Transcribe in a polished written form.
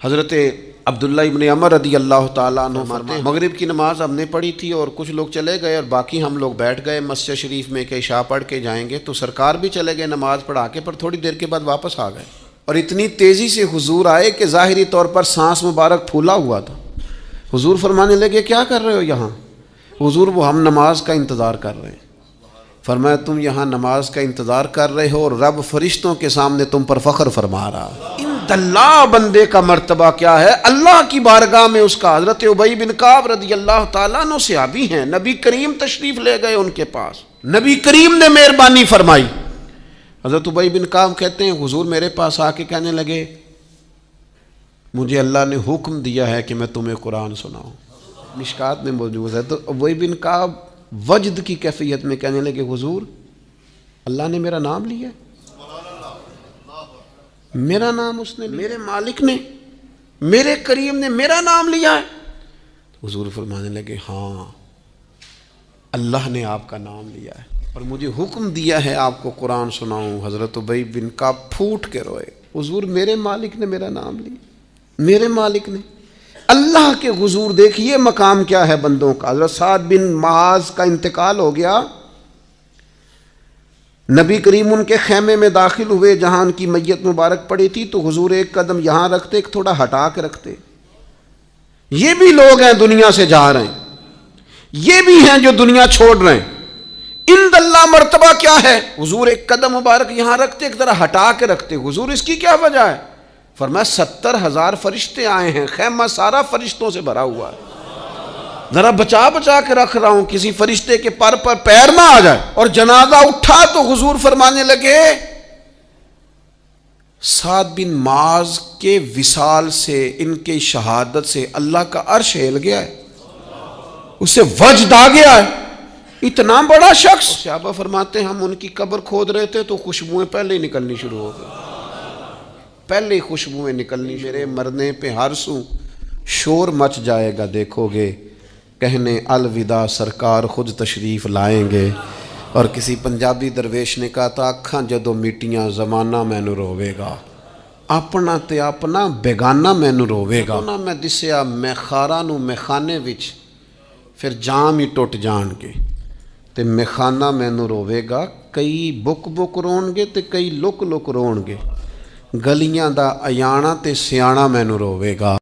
حضرت عبداللہ ابن عمر رضی اللہ تعالیٰ عنہ فرماتے ہیں مغرب کی نماز ہم نے پڑھی تھی اور کچھ لوگ چلے گئے اور باقی ہم لوگ بیٹھ گئے مسجد شریف میں کہ عشاء پڑھ کے جائیں گے، تو سرکار بھی چلے گئے نماز پڑھا کے، پر تھوڑی دیر کے بعد واپس آ گئے اور اتنی تیزی سے حضور آئے کہ ظاہری طور پر سانس مبارک پھولا ہوا تھا۔ حضور فرمانے لگے کیا کر رہے ہو یہاں؟ حضور وہ ہم نماز کا انتظار کر رہے ہیں۔ فرمایا تم یہاں نماز کا انتظار کر رہے ہو اور رب فرشتوں کے سامنے تم پر فخر فرما رہا۔ اللہ بندے کا مرتبہ کیا ہے اللہ کی بارگاہ میں اس کا۔ حضرت ابی بن کعب رضی اللہ تعالیٰ عنہ صحابی ہیں، نبی کریم تشریف لے گئے ان کے پاس، نبی کریم نے مہربانی فرمائی۔ حضرت ابی بن کعب کہتے ہیں حضور میرے پاس آ کے کہنے لگے مجھے اللہ نے حکم دیا ہے کہ میں تمہیں قرآن سناؤں، مشکات میں موجود ہے۔ تو ابی بن کعب وجد کی کیفیت میں کہنے لگے حضور اللہ نے میرا نام لیا ہے، میرا نام اس نے، میرے مالک نے، میرے کریم نے میرا نام لیا ہے؟ حضور فرمانے لگے ہاں اللہ نے آپ کا نام لیا ہے اور مجھے حکم دیا ہے آپ کو قرآن سناؤں۔ حضرت ابی بن کعب پھوٹ کے روئے، حضور میرے مالک نے میرا نام لیا، میرے مالک نے، اللہ کے حضور دیکھیے مقام کیا ہے بندوں کا۔ حضرت سعد بن معاذ کا انتقال ہو گیا، نبی کریم ان کے خیمے میں داخل ہوئے جہاں ان کی میت مبارک پڑی تھی، تو حضور ایک قدم یہاں رکھتے ایک تھوڑا ہٹا کے رکھتے۔ یہ بھی لوگ ہیں دنیا سے جا رہے ہیں، یہ بھی ہیں جو دنیا چھوڑ رہے ہیں، اند اللہ مرتبہ کیا ہے؟ حضور ایک قدم مبارک یہاں رکھتے ایک ذرا ہٹا کے رکھتے۔ حضور اس کی کیا وجہ ہے؟ فرمایا 70,000 فرشتے آئے ہیں، خیمہ سارا فرشتوں سے بھرا ہوا ہے، ذرا بچا بچا کے رکھ رہا ہوں کسی فرشتے کے پر پیر نہ آ جائے۔ اور جنازہ اٹھا تو حضور فرمانے لگے سعد بن معاذ کے وصال سے، ان کے شہادت سے اللہ کا عرش ہل گیا ہے، اسے وجد آ گیا ہے، اتنا بڑا شخص۔ صحابہ فرماتے ہیں ہم ان کی قبر کھود رہے تھے تو خوشبوئیں پہلے ہی نکلنی شروع ہو گئی، پہلے ہی خوشبوئیں نکلنی۔ میرے مرنے پہ ہر سو شور مچ جائے گا، دیکھو گے کہنے الوداع سرکار خود تشریف لائیں گے۔ اور کسی پنجابی درویش نے کہا تھا اکھاں جدو میٹیاں زمانہ مینو روے گا، اپنا تے اپنا بیگانہ مینو روے گا۔ میں دسیا میں خارا نو میخانے وچ پھر جام ہی ٹوٹ جان گے تے میخانہ مینو روے گا، کئی بک بک رون گے تے کئی لک لک رون گے، گلیاں دا ایانا تے سیانا مینو روے گا۔